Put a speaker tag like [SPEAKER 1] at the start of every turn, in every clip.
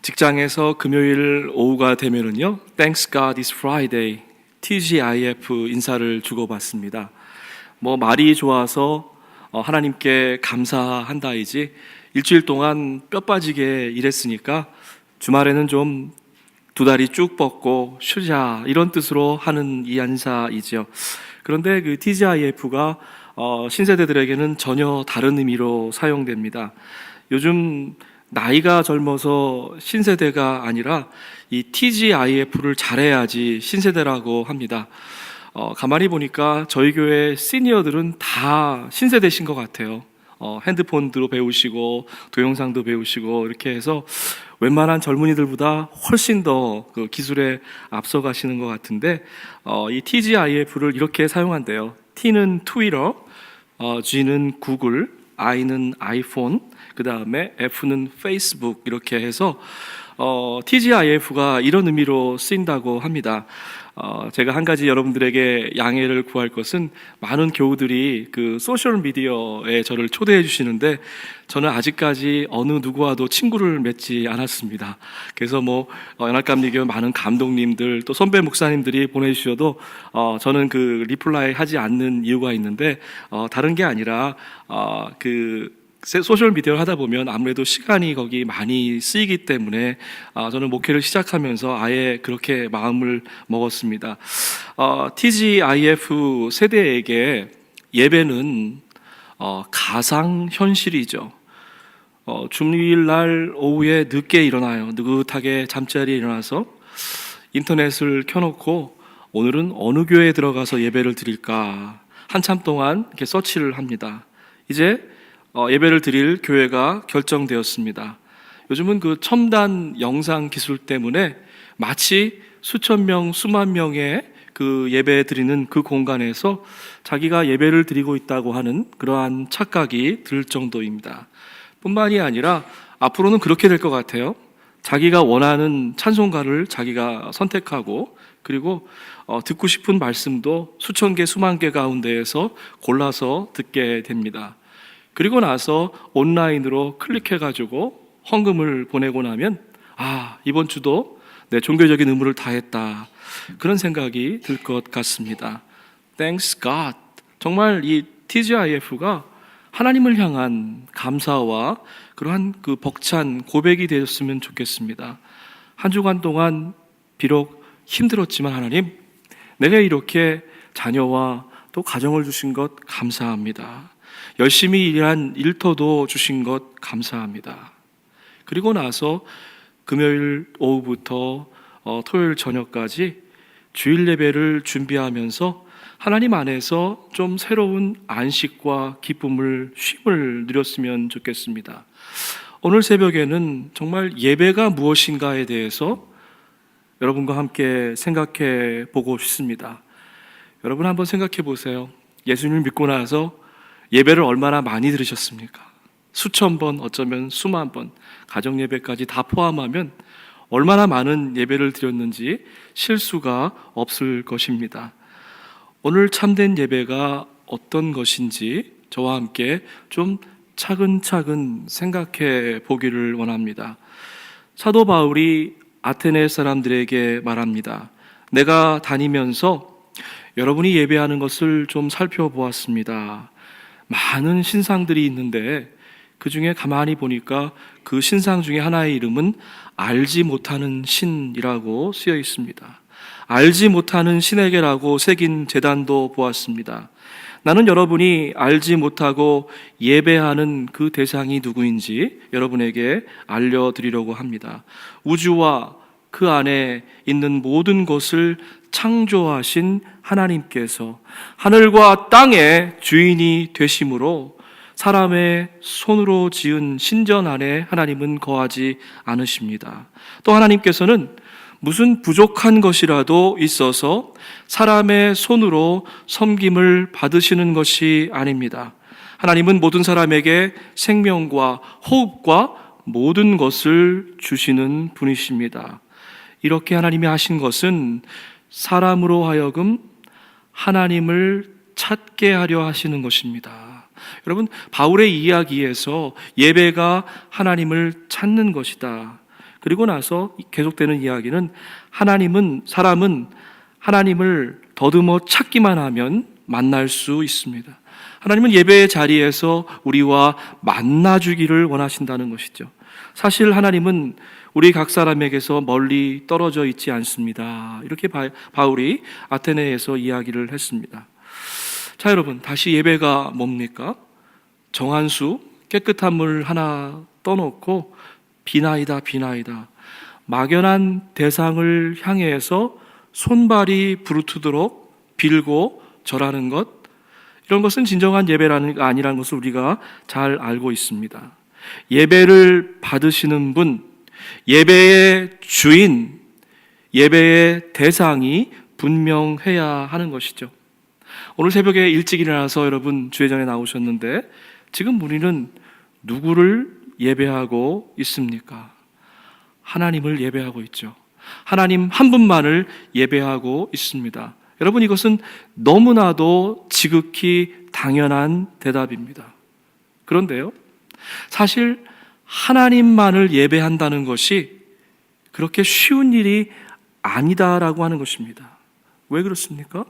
[SPEAKER 1] 직장에서 금요일 오후가 되면은요, Thanks God it's Friday, TGIF 인사를 주고받습니다. 말이 좋아서 하나님께 감사한다이지 일주일 동안 뼈 빠지게 일했으니까 주말에는 좀 두 다리 쭉 뻗고 쉬자 이런 뜻으로 하는 이 인사이죠. 그런데 그 TGIF가 신세대들에게는 전혀 다른 의미로 사용됩니다. 요즘 나이가 젊어서 신세대가 아니라 이 TGIF를 잘해야지 신세대라고 합니다. 가만히 보니까 저희 교회 시니어들은 다 신세대신 것 같아요. 핸드폰도 배우시고 동영상도 배우시고 이렇게 해서 웬만한 젊은이들보다 훨씬 더 그 기술에 앞서가시는 것 같은데 이 TGIF를 이렇게 사용한대요. T는 트위터, G는 구글, I는 아이폰, 그 다음에 F는 페이스북 이렇게 해서 TGIF가 이런 의미로 쓰인다고 합니다. 제가 한 가지 여러분들에게 양해를 구할 것은 많은 교우들이 그 소셜 미디어에 저를 초대해 주시는데 저는 아직까지 어느 누구와도 친구를 맺지 않았습니다. 그래서 연합감리교 많은 감독님들 또 선배 목사님들이 보내주셔도 저는 그 리플라이 하지 않는 이유가 있는데 다른 게 아니라 소셜 미디어를 하다 보면 아무래도 시간이 거기 많이 쓰이기 때문에 저는 목회를 시작하면서 아예 그렇게 마음을 먹었습니다. TGIF 세대에게 예배는 가상현실이죠. 주일날 오후에 늦게 일어나요. 느긋하게 잠자리에 일어나서 인터넷을 켜놓고 오늘은 어느 교회에 들어가서 예배를 드릴까 한참 동안 이렇게 서치를 합니다. 이제 예배를 드릴 교회가 결정되었습니다. 요즘은 그 첨단 영상 기술 때문에 마치 수천 명, 수만 명의 그 예배 드리는 그 공간에서 자기가 예배를 드리고 있다고 하는 그러한 착각이 들 정도입니다. 뿐만이 아니라 앞으로는 그렇게 될 것 같아요. 자기가 원하는 찬송가를 자기가 선택하고 그리고 듣고 싶은 말씀도 수천 개, 수만 개 가운데에서 골라서 듣게 됩니다. 그리고 나서 온라인으로 클릭해가지고 헌금을 보내고 나면 이번 주도 내 종교적인 의무를 다했다 그런 생각이 들 것 같습니다. Thanks God. 정말 이 TGIF가 하나님을 향한 감사와 그러한 그 벅찬 고백이 되었으면 좋겠습니다. 한 주간 동안 비록 힘들었지만 하나님, 내가 이렇게 자녀와 또 가정을 주신 것 감사합니다. 열심히 일한 일터도 주신 것 감사합니다. 그리고 나서 금요일 오후부터 토요일 저녁까지 주일 예배를 준비하면서 하나님 안에서 좀 새로운 안식과 기쁨을, 쉼을 누렸으면 좋겠습니다. 오늘 새벽에는 정말 예배가 무엇인가에 대해서 여러분과 함께 생각해 보고 싶습니다. 여러분 한번 생각해 보세요. 예수님을 믿고 나서 예배를 얼마나 많이 들으셨습니까? 수천 번, 어쩌면 수만 번, 가정 예배까지 다 포함하면 얼마나 많은 예배를 드렸는지 실 수가 없을 것입니다. 오늘 참된 예배가 어떤 것인지 저와 함께 좀 차근차근 생각해 보기를 원합니다. 사도 바울이 아테네 사람들에게 말합니다. 내가 다니면서 여러분이 예배하는 것을 좀 살펴보았습니다. 많은 신상들이 있는데 그 중에 가만히 보니까 그 신상 중에 하나의 이름은 알지 못하는 신이라고 쓰여 있습니다. 알지 못하는 신에게라고 새긴 제단도 보았습니다. 나는 여러분이 알지 못하고 예배하는 그 대상이 누구인지 여러분에게 알려드리려고 합니다. 우주와 그 안에 있는 모든 것을 창조하신 하나님께서 하늘과 땅의 주인이 되심으로 사람의 손으로 지은 신전 안에 하나님은 거하지 않으십니다. 또 하나님께서는 무슨 부족한 것이라도 있어서 사람의 손으로 섬김을 받으시는 것이 아닙니다. 하나님은 모든 사람에게 생명과 호흡과 모든 것을 주시는 분이십니다. 이렇게 하나님이 하신 것은 사람으로 하여금 하나님을 찾게 하려 하시는 것입니다. 여러분, 바울의 이야기에서 예배가 하나님을 찾는 것이다. 그리고 나서 계속되는 이야기는 사람은 하나님을 더듬어 찾기만 하면 만날 수 있습니다. 하나님은 예배의 자리에서 우리와 만나주기를 원하신다는 것이죠. 사실 하나님은 우리 각 사람에게서 멀리 떨어져 있지 않습니다. 이렇게 바울이 아테네에서 이야기를 했습니다. 자, 여러분, 다시 예배가 뭡니까? 정한 수, 깨끗한 물 하나 떠놓고 비나이다 막연한 대상을 향해서 손발이 부르트도록 빌고 절하는 것, 이런 것은 진정한 예배라는 게 아니라는 것을 우리가 잘 알고 있습니다. 예배를 받으시는 분, 예배의 주인, 예배의 대상이 분명해야 하는 것이죠. 오늘 새벽에 일찍 일어나서 여러분 주회전에 나오셨는데 지금 우리는 누구를 예배하고 있습니까? 하나님을 예배하고 있죠. 하나님 한 분만을 예배하고 있습니다. 여러분, 이것은 너무나도 지극히 당연한 대답입니다. 그런데요, 사실 하나님만을 예배한다는 것이 그렇게 쉬운 일이 아니다라고 하는 것입니다. 왜 그렇습니까?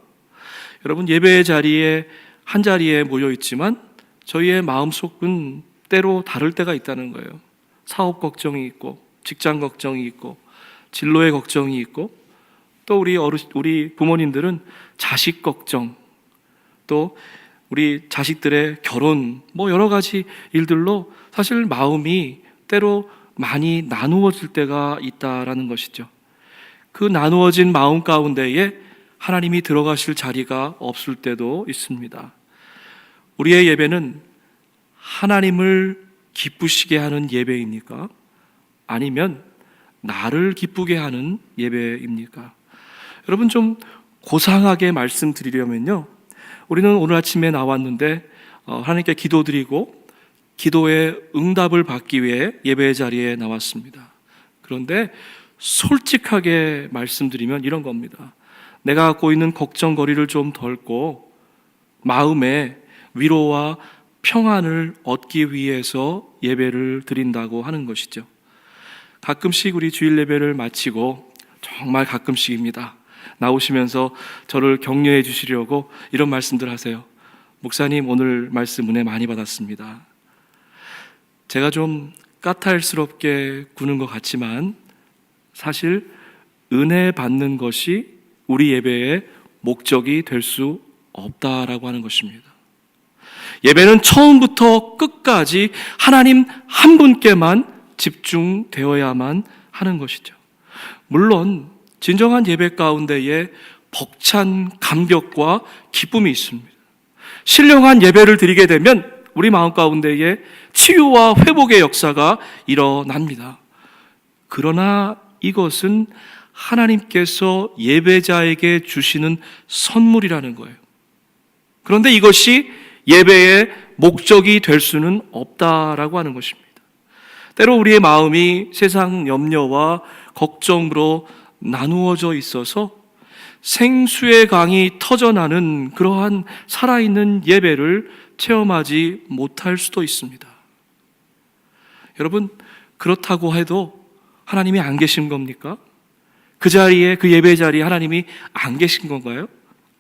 [SPEAKER 1] 여러분, 예배의 자리에 한 자리에 모여 있지만 저희의 마음속은 때로 다를 때가 있다는 거예요. 사업 걱정이 있고, 직장 걱정이 있고, 진로의 걱정이 있고, 또 우리 부모님들은 자식 걱정, 또 우리 자식들의 결혼, 여러 가지 일들로 사실 마음이 때로 많이 나누어질 때가 있다라는 것이죠. 그 나누어진 마음 가운데에 하나님이 들어가실 자리가 없을 때도 있습니다. 우리의 예배는 하나님을 기쁘시게 하는 예배입니까? 아니면 나를 기쁘게 하는 예배입니까? 여러분, 좀 고상하게 말씀드리려면요, 우리는 오늘 아침에 나왔는데 하나님께 기도드리고 기도의 응답을 받기 위해 예배의 자리에 나왔습니다. 그런데 솔직하게 말씀드리면 이런 겁니다. 내가 갖고 있는 걱정거리를 좀 덜고 마음에 위로와 평안을 얻기 위해서 예배를 드린다고 하는 것이죠. 가끔씩 우리 주일 예배를 마치고, 정말 가끔씩입니다, 나오시면서 저를 격려해 주시려고 이런 말씀들 하세요. 목사님, 오늘 말씀 은혜 많이 받았습니다. 제가 좀 까탈스럽게 구는 것 같지만 사실 은혜 받는 것이 우리 예배의 목적이 될 수 없다라고 하는 것입니다. 예배는 처음부터 끝까지 하나님 한 분께만 집중되어야만 하는 것이죠. 물론 진정한 예배 가운데에 벅찬 감격과 기쁨이 있습니다. 신령한 예배를 드리게 되면 우리 마음 가운데에 치유와 회복의 역사가 일어납니다. 그러나 이것은 하나님께서 예배자에게 주시는 선물이라는 거예요. 그런데 이것이 예배의 목적이 될 수는 없다라고 하는 것입니다. 때로 우리의 마음이 세상 염려와 걱정으로 나누어져 있어서 생수의 강이 터져나는 그러한 살아있는 예배를 체험하지 못할 수도 있습니다. 여러분, 그렇다고 해도 하나님이 안 계신 겁니까? 그 자리에, 그 예배 자리에 하나님이 안 계신 건가요?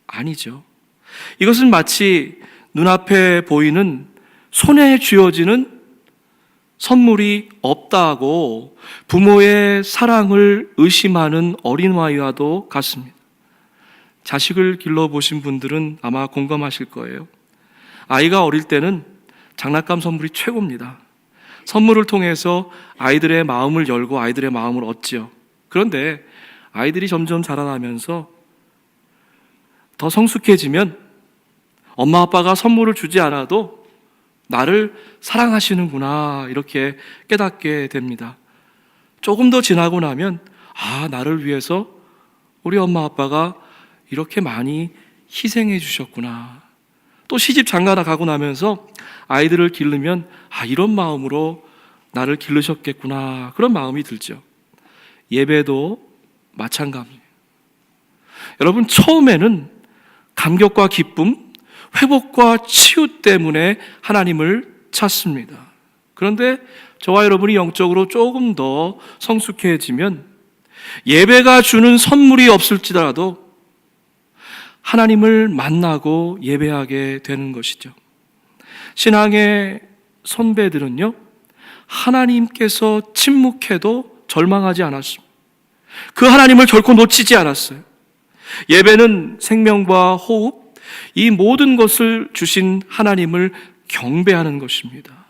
[SPEAKER 1] 아니죠. 이것은 마치 눈앞에 보이는 손에 쥐어지는 선물이 없다고 부모의 사랑을 의심하는 어린아이와도 같습니다. 자식을 길러보신 분들은 아마 공감하실 거예요. 아이가 어릴 때는 장난감 선물이 최고입니다. 선물을 통해서 아이들의 마음을 열고 아이들의 마음을 얻지요. 그런데 아이들이 점점 자라나면서 더 성숙해지면 엄마 아빠가 선물을 주지 않아도 나를 사랑하시는구나, 이렇게 깨닫게 됩니다. 조금 더 지나고 나면 나를 위해서 우리 엄마 아빠가 이렇게 많이 희생해 주셨구나. 또 시집 장가나 가고 나면서 아이들을 기르면 이런 마음으로 나를 기르셨겠구나, 그런 마음이 들죠. 예배도 마찬가지예요. 여러분, 처음에는 감격과 기쁨, 회복과 치유 때문에 하나님을 찾습니다. 그런데 저와 여러분이 영적으로 조금 더 성숙해지면 예배가 주는 선물이 없을지라도 하나님을 만나고 예배하게 되는 것이죠. 신앙의 선배들은요, 하나님께서 침묵해도 절망하지 않았습니다. 그 하나님을 결코 놓치지 않았어요. 예배는 생명과 호흡, 이 모든 것을 주신 하나님을 경배하는 것입니다.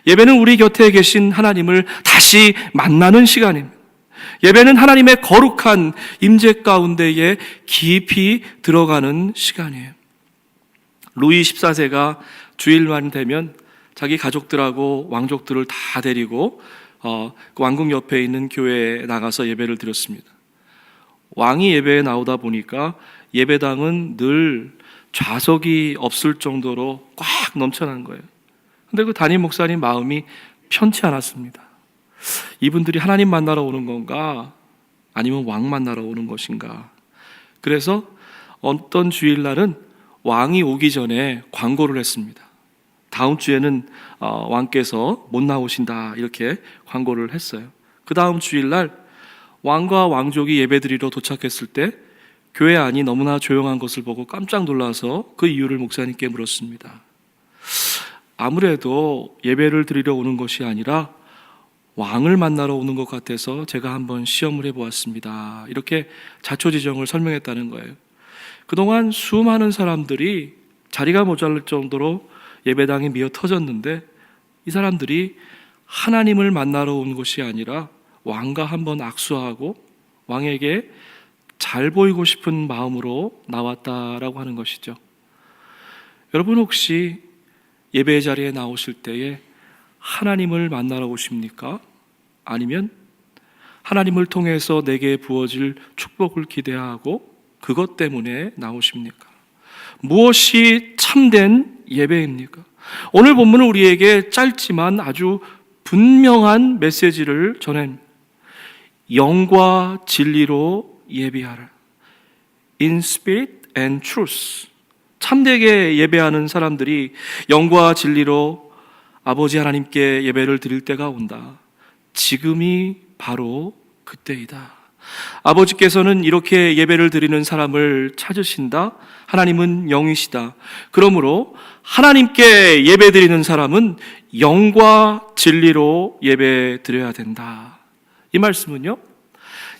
[SPEAKER 1] 예배는 우리 곁에 계신 하나님을 다시 만나는 시간입니다. 예배는 하나님의 거룩한 임재 가운데에 깊이 들어가는 시간이에요. 루이 14세가 주일만 되면 자기 가족들하고 왕족들을 다 데리고 왕궁 옆에 있는 교회에 나가서 예배를 드렸습니다. 왕이 예배에 나오다 보니까 예배당은 늘 좌석이 없을 정도로 꽉 넘쳐난 거예요. 근데 그 담임 목사님 마음이 편치 않았습니다. 이분들이 하나님 만나러 오는 건가? 아니면 왕 만나러 오는 것인가? 그래서 어떤 주일날은 왕이 오기 전에 광고를 했습니다. 다음 주에는 왕께서 못 나오신다, 이렇게 광고를 했어요. 그 다음 주일날 왕과 왕족이 예배드리러 도착했을 때 교회 안이 너무나 조용한 것을 보고 깜짝 놀라서 그 이유를 목사님께 물었습니다. 아무래도 예배를 드리러 오는 것이 아니라 왕을 만나러 오는 것 같아서 제가 한번 시험을 해보았습니다. 이렇게 자초지종을 설명했다는 거예요. 그동안 수많은 사람들이 자리가 모자랄 정도로 예배당이 미어 터졌는데 이 사람들이 하나님을 만나러 온 것이 아니라 왕과 한번 악수하고 왕에게 잘 보이고 싶은 마음으로 나왔다라고 하는 것이죠. 여러분 혹시 예배 자리에 나오실 때에 하나님을 만나러 오십니까? 아니면 하나님을 통해서 내게 부어질 축복을 기대하고 그것 때문에 나오십니까? 무엇이 참된 예배입니까? 오늘 본문은 우리에게 짧지만 아주 분명한 메시지를 전합니다. 영과 진리로 예배하라. In spirit and truth. 참되게 예배하는 사람들이 영과 진리로 아버지 하나님께 예배를 드릴 때가 온다. 지금이 바로 그때이다. 아버지께서는 이렇게 예배를 드리는 사람을 찾으신다. 하나님은 영이시다. 그러므로 하나님께 예배 드리는 사람은 영과 진리로 예배 드려야 된다. 이 말씀은요,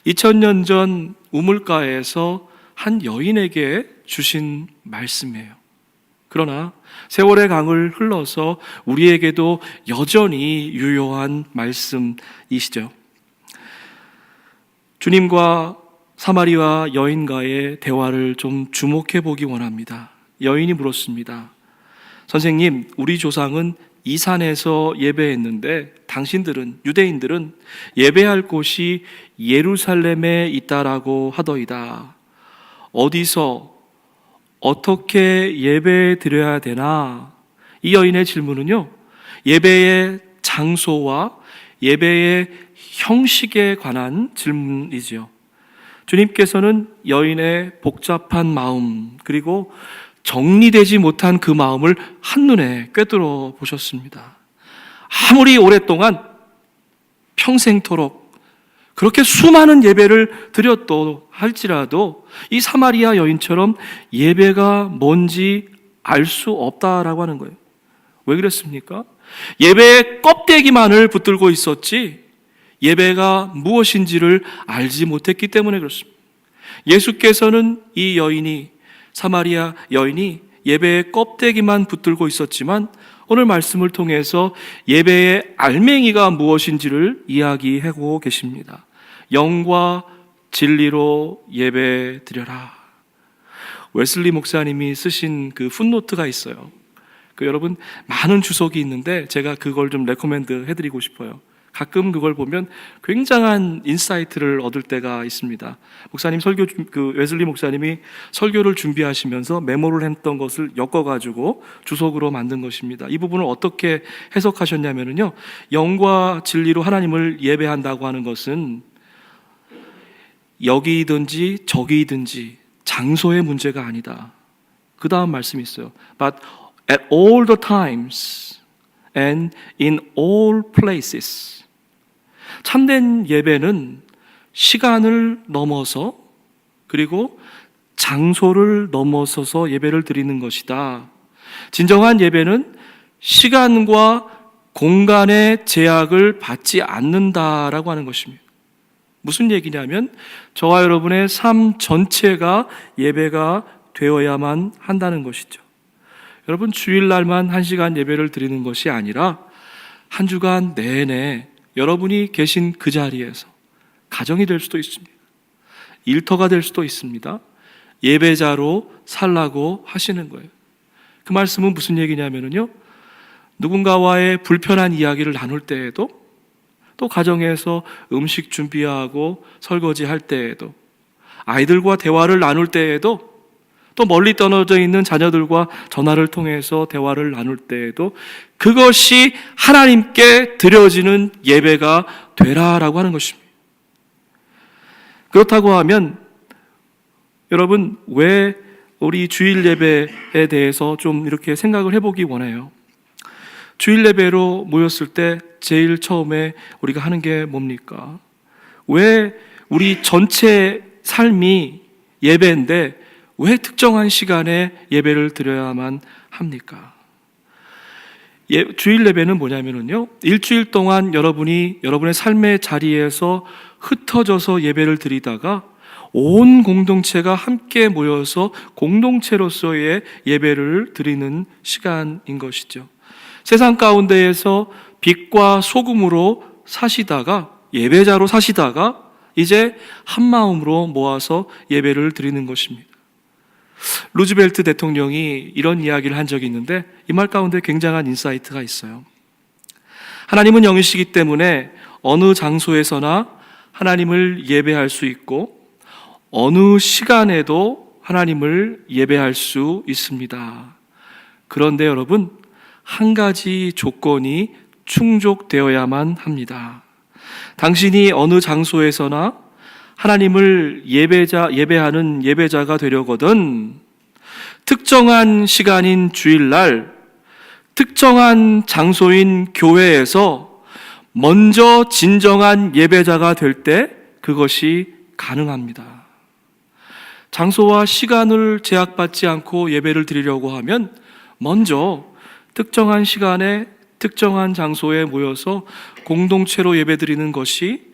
[SPEAKER 1] 2000년 전 우물가에서 한 여인에게 주신 말씀이에요. 그러나 세월의 강을 흘러서 우리에게도 여전히 유효한 말씀이시죠. 주님과 사마리아 여인과의 대화를 좀 주목해 보기 원합니다. 여인이 물었습니다. 선생님, 우리 조상은 이 산에서 예배했는데 당신들은, 유대인들은 예배할 곳이 예루살렘에 있다라고 하더이다. 어디서 어떻게 예배 드려야 되나? 이 여인의 질문은요, 예배의 장소와 예배의 형식에 관한 질문이지요. 주님께서는 여인의 복잡한 마음, 그리고 정리되지 못한 그 마음을 한눈에 꿰뚫어 보셨습니다. 아무리 오랫동안 평생토록 그렇게 수많은 예배를 드렸도 할지라도 이 사마리아 여인처럼 예배가 뭔지 알 수 없다라고 하는 거예요. 왜 그랬습니까? 예배의 껍데기만을 붙들고 있었지 예배가 무엇인지를 알지 못했기 때문에 그렇습니다. 예수께서는 이 여인이, 사마리아 여인이 예배의 껍데기만 붙들고 있었지만 오늘 말씀을 통해서 예배의 알맹이가 무엇인지를 이야기하고 계십니다. 영과 진리로 예배 드려라. 웨슬리 목사님이 쓰신 그 풋노트가 있어요. 여러분 많은 주석이 있는데 제가 그걸 좀 레코멘드 해드리고 싶어요. 가끔 그걸 보면 굉장한 인사이트를 얻을 때가 있습니다. 목사님 웨슬리 목사님이 설교를 준비하시면서 메모를 했던 것을 엮어가지고 주석으로 만든 것입니다. 이 부분을 어떻게 해석하셨냐면요, 영과 진리로 하나님을 예배한다고 하는 것은 여기든지 저기든지 장소의 문제가 아니다. 그 다음 말씀이 있어요. But at all the times and in all places. 참된 예배는 시간을 넘어서 그리고 장소를 넘어서서 예배를 드리는 것이다. 진정한 예배는 시간과 공간의 제약을 받지 않는다라고 하는 것입니다. 무슨 얘기냐면 저와 여러분의 삶 전체가 예배가 되어야만 한다는 것이죠. 여러분, 주일날만 1시간 예배를 드리는 것이 아니라 한 주간 내내 여러분이 계신 그 자리에서 가정이 될 수도 있습니다. 일터가 될 수도 있습니다. 예배자로 살라고 하시는 거예요. 그 말씀은 무슨 얘기냐면요, 누군가와의 불편한 이야기를 나눌 때에도, 또 가정에서 음식 준비하고 설거지할 때에도, 아이들과 대화를 나눌 때에도, 또 멀리 떨어져 있는 자녀들과 전화를 통해서 대화를 나눌 때에도 그것이 하나님께 드려지는 예배가 되라라고 하는 것입니다. 그렇다고 하면 여러분, 왜 우리 주일 예배에 대해서 좀 이렇게 생각을 해보기 원해요. 주일 예배로 모였을 때 제일 처음에 우리가 하는 게 뭡니까? 왜 우리 전체 삶이 예배인데 왜 특정한 시간에 예배를 드려야만 합니까? 주일 예배는 뭐냐면요, 일주일 동안 여러분이 여러분의 삶의 자리에서 흩어져서 예배를 드리다가 온 공동체가 함께 모여서 공동체로서의 예배를 드리는 시간인 것이죠. 세상 가운데에서 빛과 소금으로 사시다가, 예배자로 사시다가 이제 한 마음으로 모아서 예배를 드리는 것입니다. 루즈벨트 대통령이 이런 이야기를 한 적이 있는데 이 말 가운데 굉장한 인사이트가 있어요. 하나님은 영이시기 때문에 어느 장소에서나 하나님을 예배할 수 있고 어느 시간에도 하나님을 예배할 수 있습니다. 그런데 여러분, 한 가지 조건이 충족되어야만 합니다. 당신이 어느 장소에서나 하나님을 예배하는 예배자가 되려거든 특정한 시간인 주일날, 특정한 장소인 교회에서 먼저 진정한 예배자가 될 때 그것이 가능합니다. 장소와 시간을 제약받지 않고 예배를 드리려고 하면 먼저 특정한 시간에 특정한 장소에 모여서 공동체로 예배드리는 것이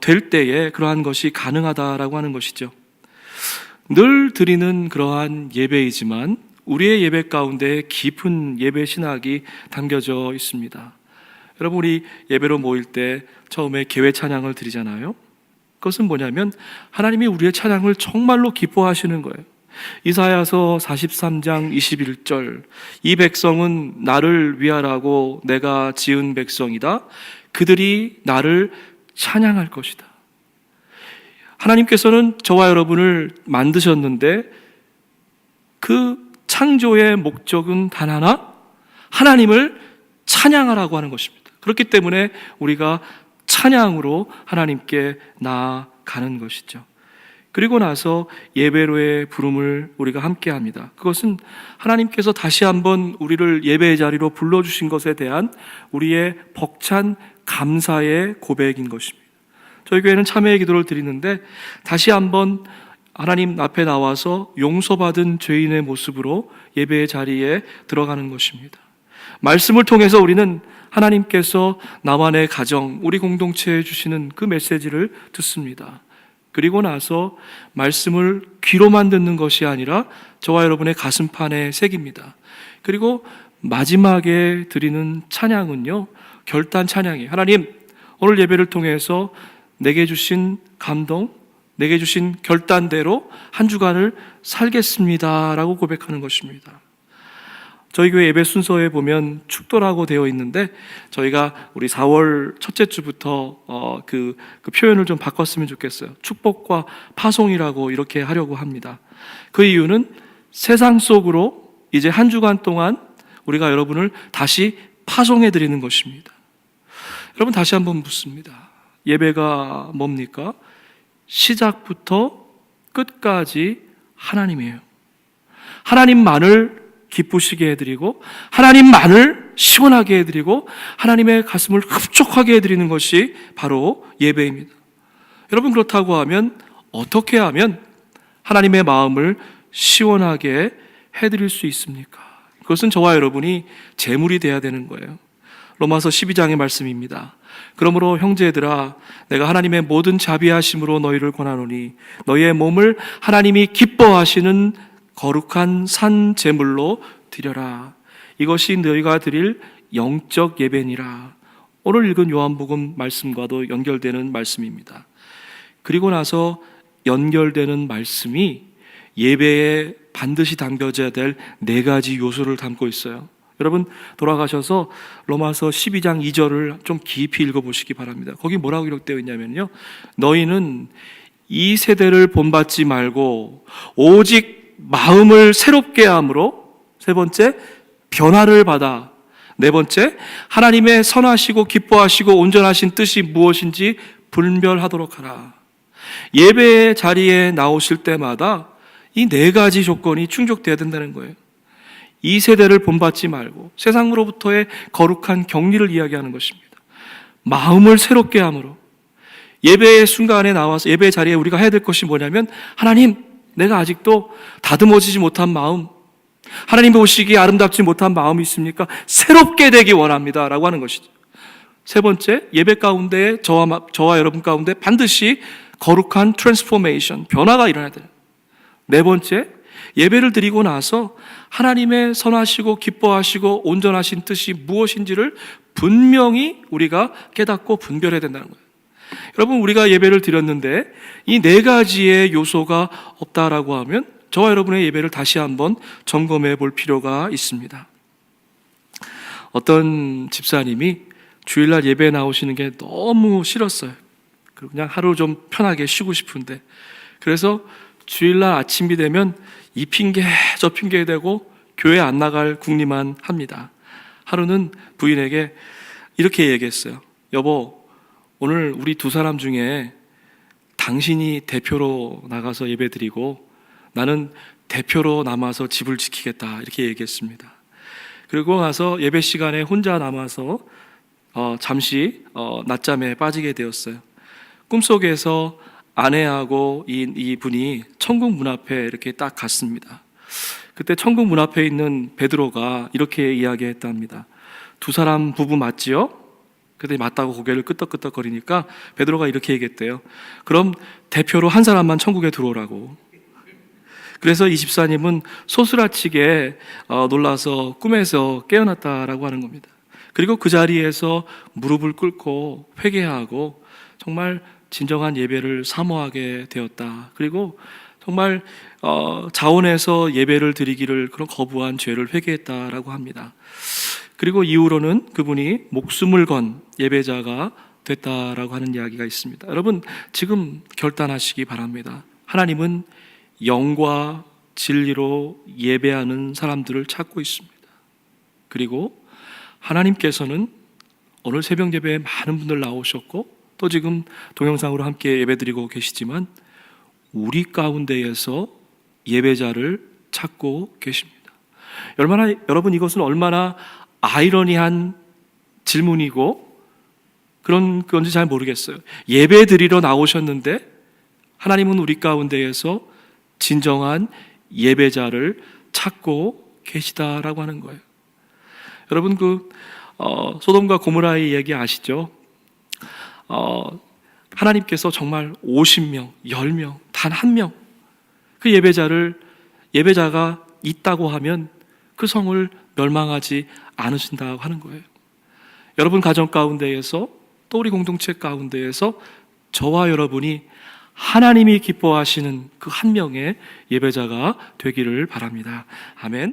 [SPEAKER 1] 될 때에 그러한 것이 가능하다라고 하는 것이죠. 늘 드리는 그러한 예배이지만 우리의 예배 가운데 깊은 예배 신학이 담겨져 있습니다. 여러분, 우리 예배로 모일 때 처음에 개회 찬양을 드리잖아요. 그것은 뭐냐면 하나님이 우리의 찬양을 정말로 기뻐하시는 거예요. 이사야서 43장 21절, 이 백성은 나를 위하라고 내가 지은 백성이다. 그들이 나를 찬양할 것이다. 하나님께서는 저와 여러분을 만드셨는데 그 창조의 목적은 단 하나, 하나님을 찬양하라고 하는 것입니다. 그렇기 때문에 우리가 찬양으로 하나님께 나아가는 것이죠. 그리고 나서 예배로의 부름을 우리가 함께 합니다. 그것은 하나님께서 다시 한번 우리를 예배의 자리로 불러주신 것에 대한 우리의 벅찬 감사의 고백인 것입니다. 저희 교회는 참회의 기도를 드리는데 다시 한번 하나님 앞에 나와서 용서받은 죄인의 모습으로 예배의 자리에 들어가는 것입니다. 말씀을 통해서 우리는 하나님께서 나와 내 가정, 우리 공동체에 주시는 그 메시지를 듣습니다. 그리고 나서 말씀을 귀로만 듣는 것이 아니라 저와 여러분의 가슴판에 새깁니다. 그리고 마지막에 드리는 찬양은요, 결단 찬양이에요. 하나님, 오늘 예배를 통해서 내게 주신 감동, 내게 주신 결단대로 한 주간을 살겠습니다 라고 고백하는 것입니다. 저희 교회 예배 순서에 보면 축도라고 되어 있는데 저희가 우리 4월 첫째 주부터 그 표현을 좀 바꿨으면 좋겠어요. 축복과 파송이라고 이렇게 하려고 합니다. 그 이유는 세상 속으로 이제 한 주간 동안 우리가 여러분을 다시 파송해 드리는 것입니다. 여러분, 다시 한번 묻습니다. 예배가 뭡니까? 시작부터 끝까지 하나님이에요. 하나님만을 기쁘시게 해드리고 하나님만을 시원하게 해드리고 하나님의 가슴을 흡족하게 해드리는 것이 바로 예배입니다. 여러분, 그렇다고 하면 어떻게 하면 하나님의 마음을 시원하게 해드릴 수 있습니까? 그것은 저와 여러분이 제물이 돼야 되는 거예요. 로마서 12장의 말씀입니다. 그러므로 형제들아, 내가 하나님의 모든 자비하심으로 너희를 권하노니 너희의 몸을 하나님이 기뻐하시는 거룩한 산 제물로 드려라. 이것이 너희가 드릴 영적 예배니라. 오늘 읽은 요한복음 말씀과도 연결되는 말씀입니다. 그리고 나서 연결되는 말씀이 예배에 반드시 담겨져야 될 4가지 요소를 담고 있어요. 여러분, 돌아가셔서 로마서 12장 2절을 좀 깊이 읽어보시기 바랍니다. 거기 뭐라고 기록되어 있냐면요, 너희는 이 세대를 본받지 말고 오직 마음을 새롭게 함으로, 3번째, 변화를 받아, 4번째, 하나님의 선하시고 기뻐하시고 온전하신 뜻이 무엇인지 분별하도록 하라. 예배의 자리에 나오실 때마다 이 4가지 조건이 충족되어야 된다는 거예요. 이 세대를 본받지 말고 세상으로부터의 거룩한 격리를 이야기하는 것입니다. 마음을 새롭게 함으로, 예배의 순간에 나와서 예배 자리에 우리가 해야 될 것이 뭐냐면, 하나님, 내가 아직도 다듬어지지 못한 마음, 하나님 보시기에 아름답지 못한 마음이 있습니까? 새롭게 되기 원합니다 라고 하는 것이죠. 3번째, 예배 가운데 저와 여러분 가운데 반드시 거룩한 트랜스포메이션, 변화가 일어나야 돼요. 4번째, 예배를 드리고 나서 하나님의 선하시고 기뻐하시고 온전하신 뜻이 무엇인지를 분명히 우리가 깨닫고 분별해야 된다는 거예요. 여러분, 우리가 예배를 드렸는데 이 4가지의 요소가 없다라고 하면 저와 여러분의 예배를 다시 한번 점검해 볼 필요가 있습니다. 어떤 집사님이 주일날 예배 나오시는 게 너무 싫었어요. 그냥 하루 좀 편하게 쉬고 싶은데, 그래서 주일날 아침이 되면 이 핑계 저 핑계 대고 교회 안 나갈 궁리만 합니다. 하루는 부인에게 이렇게 얘기했어요. 여보, 오늘 우리 2 사람 중에 당신이 대표로 나가서 예배 드리고 나는 대표로 남아서 집을 지키겠다, 이렇게 얘기했습니다. 그리고 나서 예배 시간에 혼자 남아서 잠시 낮잠에 빠지게 되었어요. 꿈속에서 아내하고 이 분이 천국 문 앞에 이렇게 딱 갔습니다. 그때 천국 문 앞에 있는 베드로가 이렇게 이야기했답니다. 2 사람 부부 맞지요? 그때 맞다고 고개를 끄덕끄덕거리니까 베드로가 이렇게 얘기했대요. 그럼 대표로 1 사람만 천국에 들어오라고. 그래서 이 집사님은 소스라치게 놀라서 꿈에서 깨어났다라고 하는 겁니다. 그리고 그 자리에서 무릎을 꿇고 회개하고 정말 진정한 예배를 사모하게 되었다. 그리고 정말 자원해서 예배를 드리기를 그런 거부한 죄를 회개했다라고 합니다. 그리고 이후로는 그분이 목숨을 건 예배자가 됐다라고 하는 이야기가 있습니다. 여러분, 지금 결단하시기 바랍니다. 하나님은 영과 진리로 예배하는 사람들을 찾고 있습니다. 그리고 하나님께서는 오늘 새벽 예배에 많은 분들 나오셨고 또 지금 동영상으로 함께 예배드리고 계시지만 우리 가운데에서 예배자를 찾고 계십니다. 여러분, 이것은 얼마나 아이러니한 질문이고 그런 건지 잘 모르겠어요. 예배 드리러 나오셨는데 하나님은 우리 가운데에서 진정한 예배자를 찾고 계시다라고 하는 거예요. 여러분, 소돔과 고모라의 얘기 아시죠? 하나님께서 정말 50명, 10명, 단 1명 그 예배자가 있다고 하면 그 성을 멸망하지 않으신다고 하는 거예요. 여러분 가정 가운데에서 또 우리 공동체 가운데에서 저와 여러분이 하나님이 기뻐하시는 그 1명의 예배자가 되기를 바랍니다. 아멘.